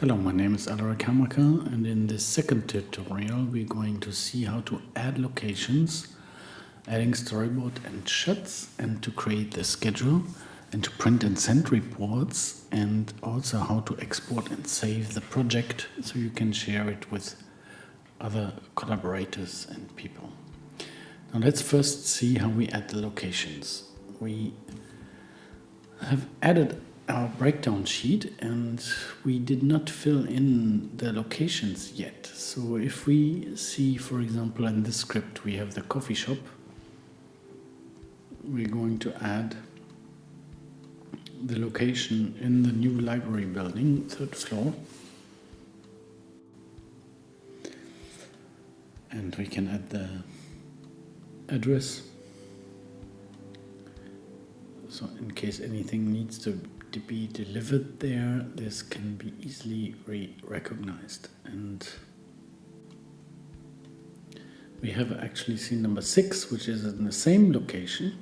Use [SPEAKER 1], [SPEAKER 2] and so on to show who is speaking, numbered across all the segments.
[SPEAKER 1] Hello, my name is Alaric Hamacher, and in this second tutorial we're going to see how to add locations, adding storyboard and shots, and to create the schedule, and to print and send reports, and also how to export and save the project so you can share it with other collaborators and people. Now let's first see how we add the locations. We have added our breakdown sheet and we did not fill in the locations yet. So if we see, for example, in this script we have the coffee shop, we're going to add the location in the new library building, 3rd floor. And we can add the address. So in case anything needs to be delivered there, this can be easily recognized. And we have actually seen number 6, which is in the same location.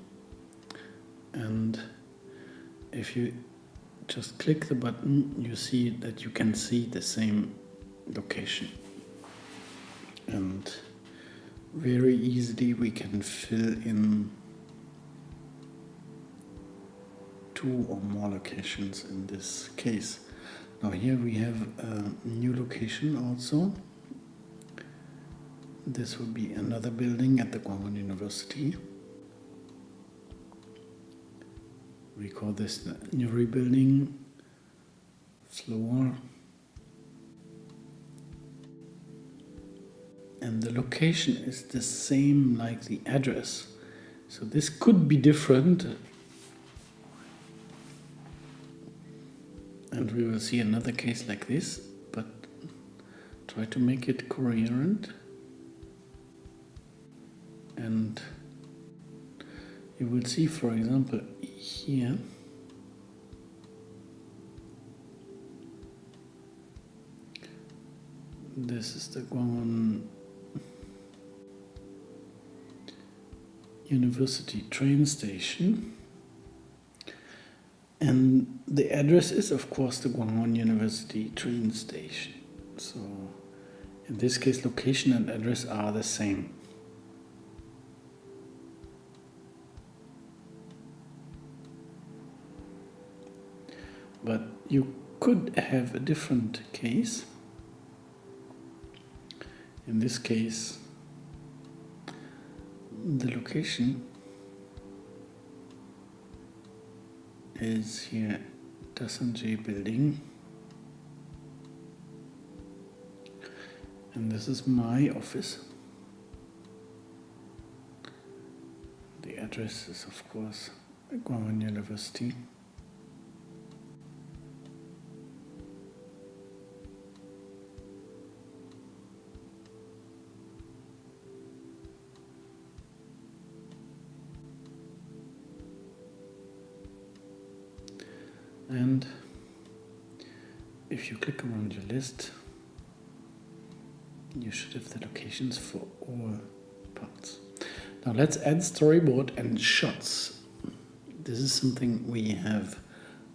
[SPEAKER 1] And if you just click the button, you see that you can see the same location. And very easily we can fill in 2 or more locations in this case. Now here we have a new location also. This will be another building at the Guangwon University. We call this the Nuri building floor. And the location is the same like the address. So this could be different. And we will see another case like this, but try to make it coherent. And you will see, for example, here, this is the Guangwon University train station. And the address is, of course, the Guangwon University train station. So in this case, location and address are the same. But you could have a different case. In this case, the location is here, Dasanjay building, and this is my office. The address is, of course, Guangwon University. And if you click around your list, you should have the locations for all parts. Now let's add storyboard and shots. This is something we have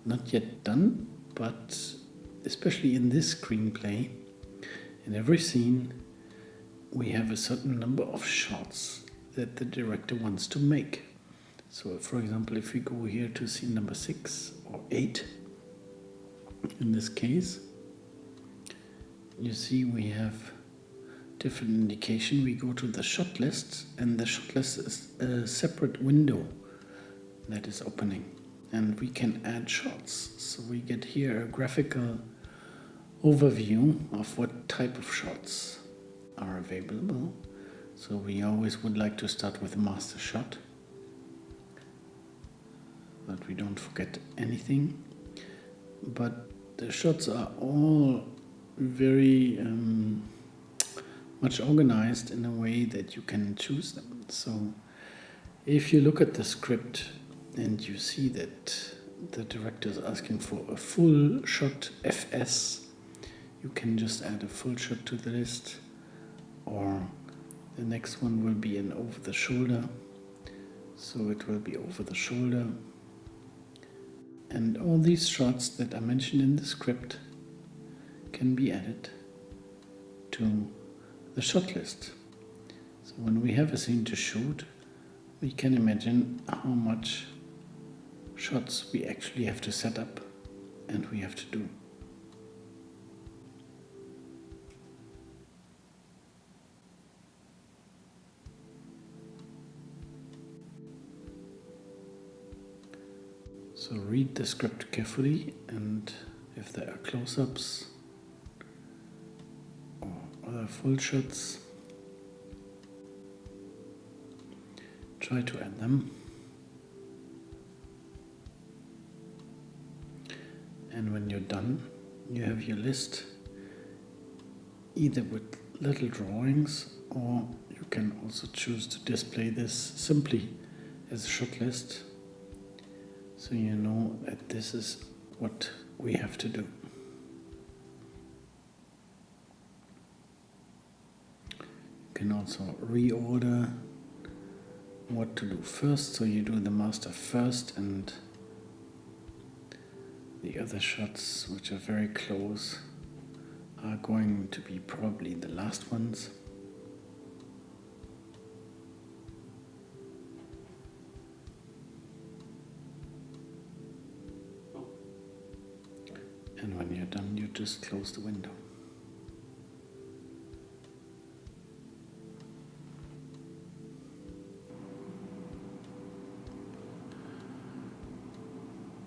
[SPEAKER 1] not yet done, but especially in this screenplay, in every scene, we have a certain number of shots that the director wants to make. So, for example, if we go here to scene number 6 or 8, in this case, you see we have different indication. We go to the shot list, and the shot list is a separate window that is opening, and we can add shots. So we get here a graphical overview of what type of shots are available. So we always would like to start with a master shot, that we don't forget anything. But the shots are all very much organized in a way that you can choose them. So if you look at the script and you see that the director is asking for a full shot FS, you can just add a full shot to the list, or the next one will be an over the shoulder, so it will be over the shoulder. And all these shots that are mentioned in the script can be added to the shot list. So when we have a scene to shoot, we can imagine how much shots we actually have to set up and we have to do. So read the script carefully, and if there are close-ups or other full shots, try to add them. And when you're done, you have your list either with little drawings, or you can also choose to display this simply as a shot list, so you know that this is what we have to do. You can also reorder what to do first, so you do the master first and the other shots, which are very close, are going to be probably the last ones. And when you're done, you just close the window.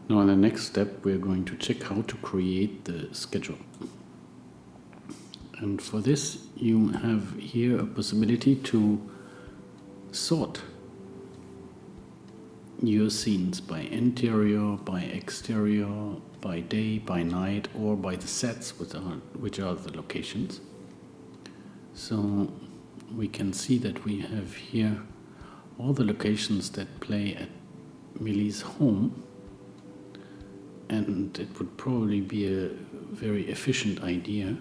[SPEAKER 1] Now in the next step, we're going to check how to create the schedule. And for this, you have here a possibility to sort your scenes by interior, by exterior, by day, by night, or by the sets, which are the locations. So we can see that we have here all the locations that play at Millie's home, and it would probably be a very efficient idea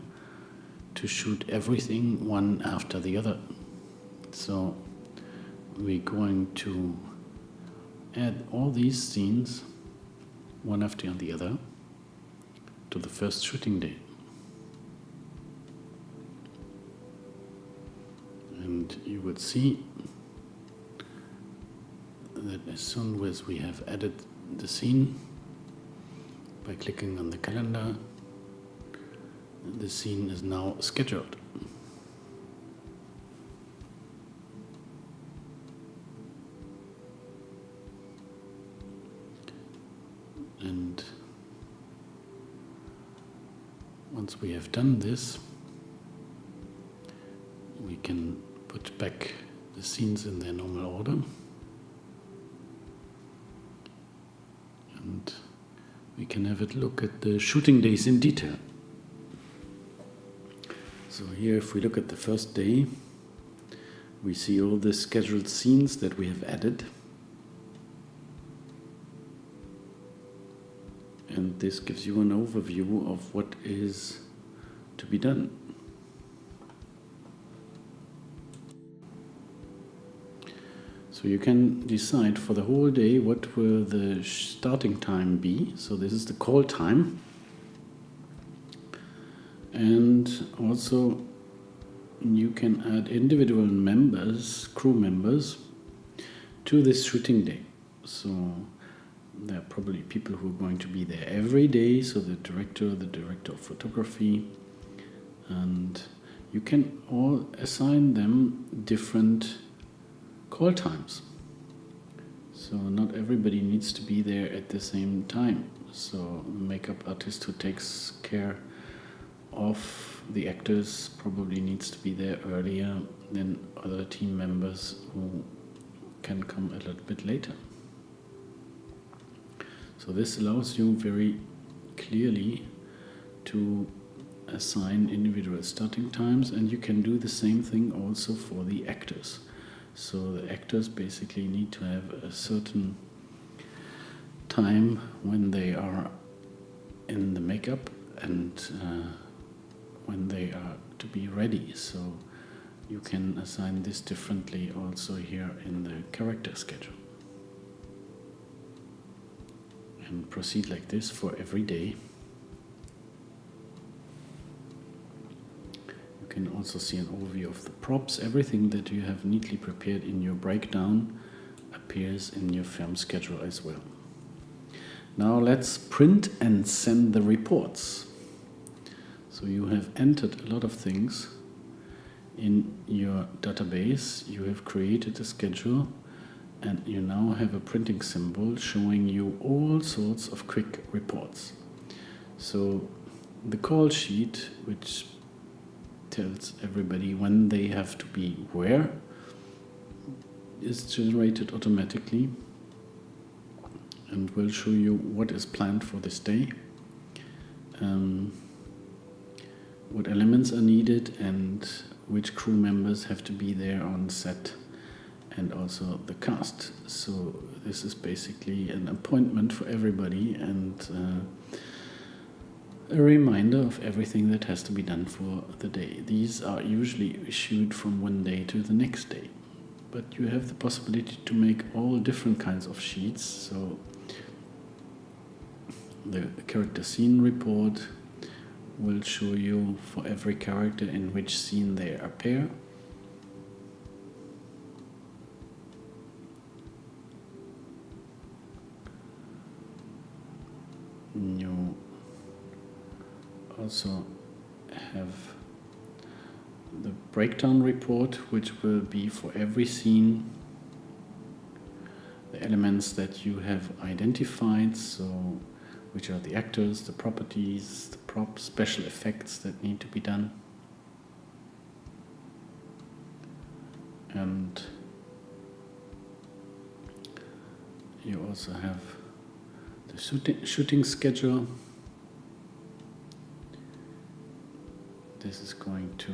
[SPEAKER 1] to shoot everything one after the other. So we're going to add all these scenes one after the other to the first shooting day. And you would see that as soon as we have added the scene, by clicking on the calendar, the scene is now scheduled. And once we have done this, we can put back the scenes in their normal order. And we can have a look at the shooting days in detail. So here, if we look at the first day, we see all the scheduled scenes that we have added. And this gives you an overview of what is to be done. So you can decide for the whole day what will the starting time be. So this is the call time. And also you can add individual members, crew members, to this shooting day. So there are probably people who are going to be there every day, so the director of photography, and you can all assign them different call times. So not everybody needs to be there at the same time. So a makeup artist who takes care of the actors probably needs to be there earlier than other team members who can come a little bit later. So this allows you very clearly to assign individual starting times, and you can do the same thing also for the actors. So the actors basically need to have a certain time when they are in the makeup and when they are to be ready. So you can assign this differently also here in the character schedule. And proceed like this for every day. can also see an overview of the props. Everything that you have neatly prepared in your breakdown appears in your firm schedule as well. Now let's print and send the reports. So you have entered a lot of things in your database. You have created a schedule and you now have a printing symbol showing you all sorts of quick reports. So the call sheet, which tells everybody when they have to be where, is generated automatically and will show you what is planned for this day, what elements are needed and which crew members have to be there on set, and also the cast. So this is basically an appointment for everybody and a reminder of everything that has to be done for the day. These are usually issued from one day to the next day, but you have the possibility to make all different kinds of sheets. So the character scene report will show you for every character in which scene they appear. You also have the breakdown report, which will be for every scene the elements that you have identified, so which are the actors, the properties, the props, special effects that need to be done. And you also have the shooting schedule. This is going to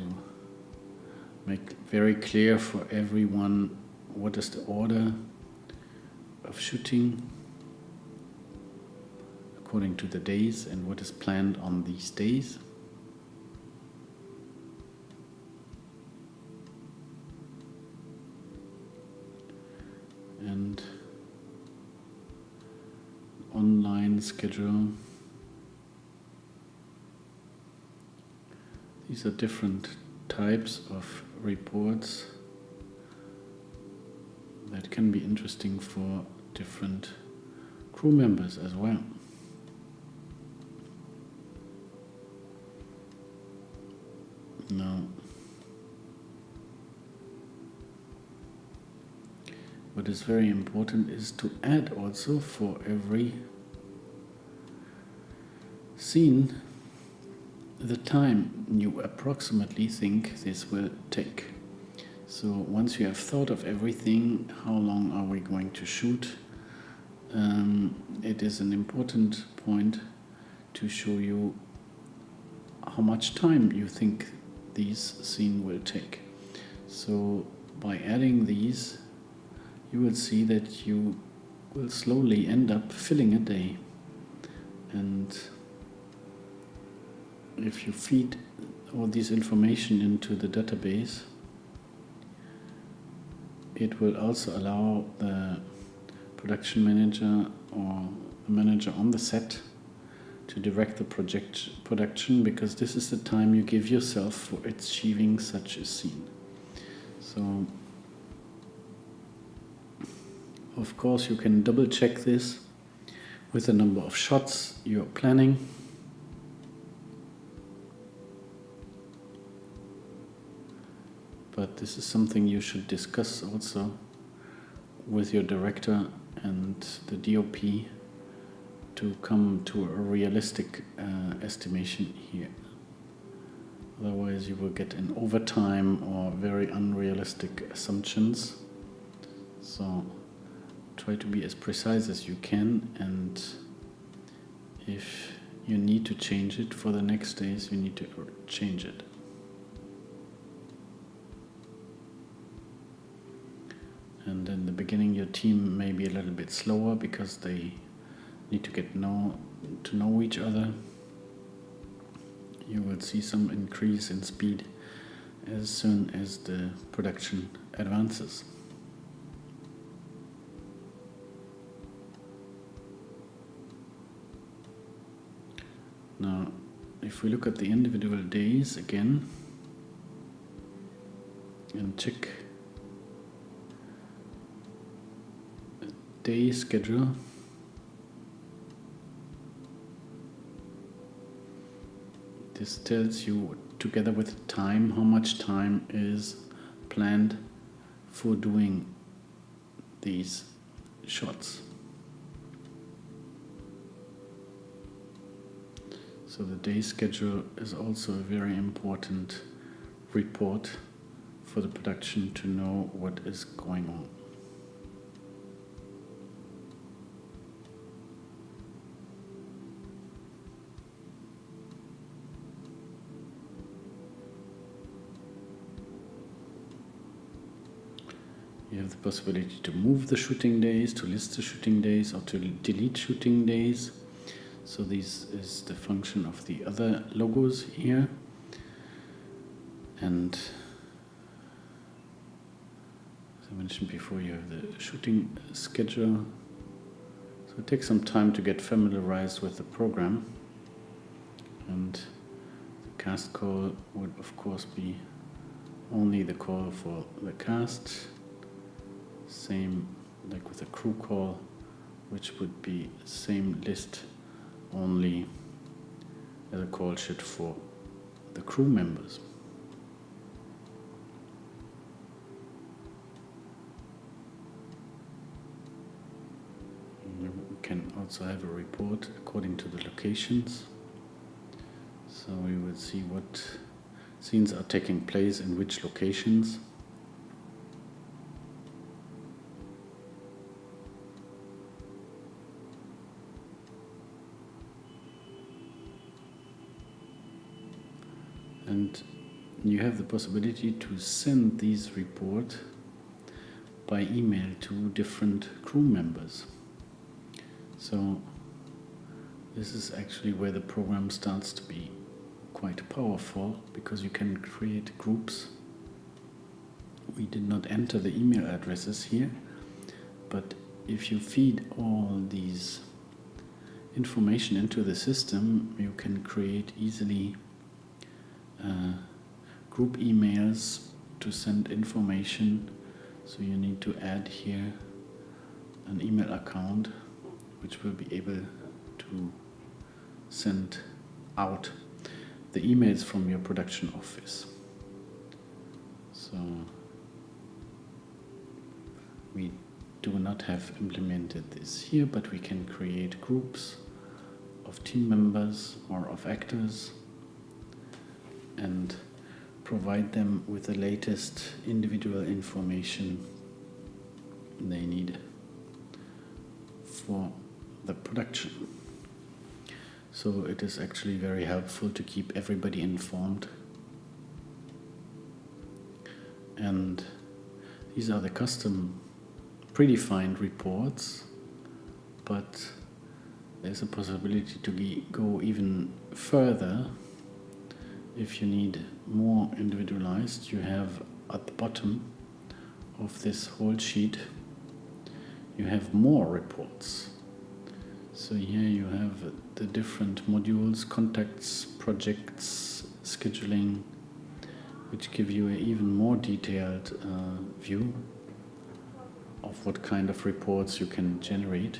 [SPEAKER 1] make very clear for everyone what is the order of shooting according to the days and what is planned on these days. And online schedule. These are different types of reports that can be interesting for different crew members as well. Now, what is very important is to add also for every scene the time you approximately think this will take. So once you have thought of everything, how long are we going to shoot, it is an important point to show you how much time you think these scene will take. So by adding these, you will see that you will slowly end up filling a day. And if you feed all this information into the database, it will also allow the production manager or the manager on the set to direct the production, because this is the time you give yourself for achieving such a scene. So, of course, you can double check this with the number of shots you're planning. But this is something you should discuss also with your director and the DOP to come to a realistic estimation here. Otherwise you will get an overtime or very unrealistic assumptions. So try to be as precise as you can, and if you need to change it for the next days, you need to change it. And in the beginning your team may be a little bit slower because they need to get to know each other. You will see some increase in speed as soon as the production advances. Now, if we look at the individual days again, and check day schedule. This tells you, together with the time, how much time is planned for doing these shots. So the day schedule is also a very important report for the production to know what is going on. You have the possibility to move the shooting days, to list the shooting days, or to delete shooting days. So this is the function of the other logos here. And as I mentioned before, you have the shooting schedule. So it takes some time to get familiarized with the program. And the cast call would of course be only the call for the cast. Same like with a crew call, which would be same list, only as a call sheet for the crew members. We can also have a report according to the locations. So we will see what scenes are taking place in which locations. And you have the possibility to send these reports by email to different crew members. So this is actually where the program starts to be quite powerful, because you can create groups. We did not enter the email addresses here, but if you feed all these information into the system, you can create easily group emails to send information. So you need to add here an email account which will be able to send out the emails from your production office. So we do not have implemented this here, but we can create groups of team members or of actors and provide them with the latest individual information they need for the production. So it is actually very helpful to keep everybody informed. And these are the custom predefined reports, but there's a possibility to go even further. If you need more individualized, you have at the bottom of this whole sheet, you have more reports. So here you have the different modules, contacts, projects, scheduling, which give you an even more detailed view of what kind of reports you can generate.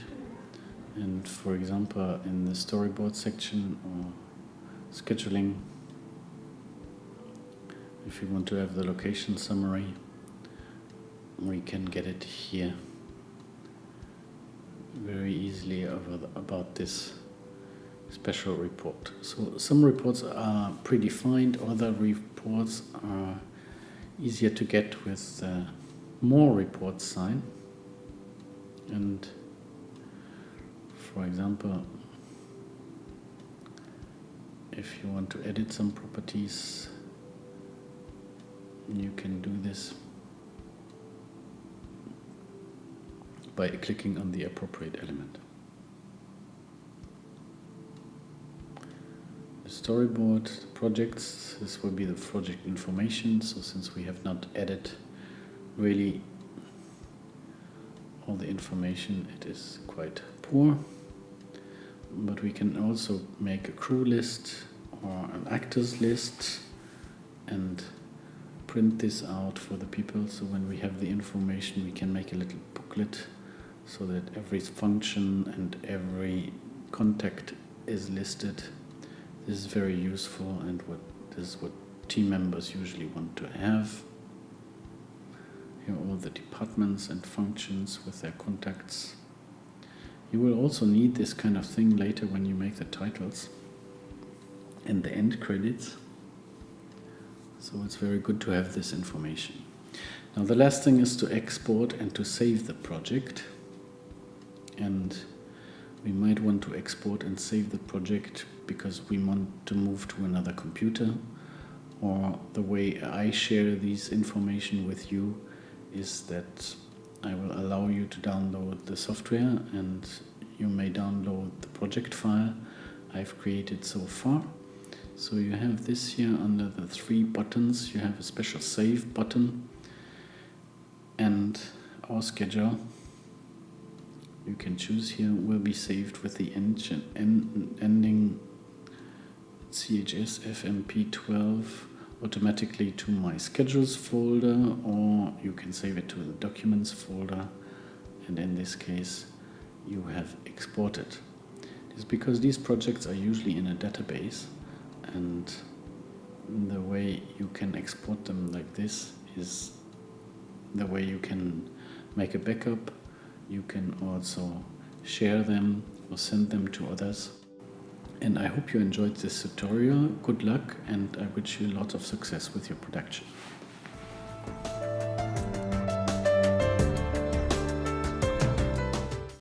[SPEAKER 1] And for example, in the storyboard section or scheduling, if you want to have the location summary, we can get it here very easily about this special report. So some reports are predefined, other reports are easier to get with more reports sign. And for example, if you want to edit some properties, you can do this by clicking on the appropriate element. The storyboard, the projects, this will be the project information. So since we have not added really all the information, it is quite poor. But we can also make a crew list or an actors list and print this out for the people, so when we have the information we can make a little booklet so that every function and every contact is listed. This is very useful, and this is what team members usually want to have. Here are all the departments and functions with their contacts. You will also need this kind of thing later when you make the titles and the end credits. So it's very good to have this information. Now the last thing is to export and to save the project. And we might want to export and save the project because we want to move to another computer, or the way I share these information with you is that I will allow you to download the software, and you may download the project file I've created so far. So you have this here under the 3 buttons. You have a special save button and our schedule. You can choose here will be saved with the ending CHS-FMP12 automatically to my schedules folder, or you can save it to the documents folder, and in this case you have exported. It's because these projects are usually in a database, and the way you can export them like this is the way you can make a backup. You can also share them or send them to others. And I hope you enjoyed this tutorial. Good luck, and I wish you a lot of success with your production.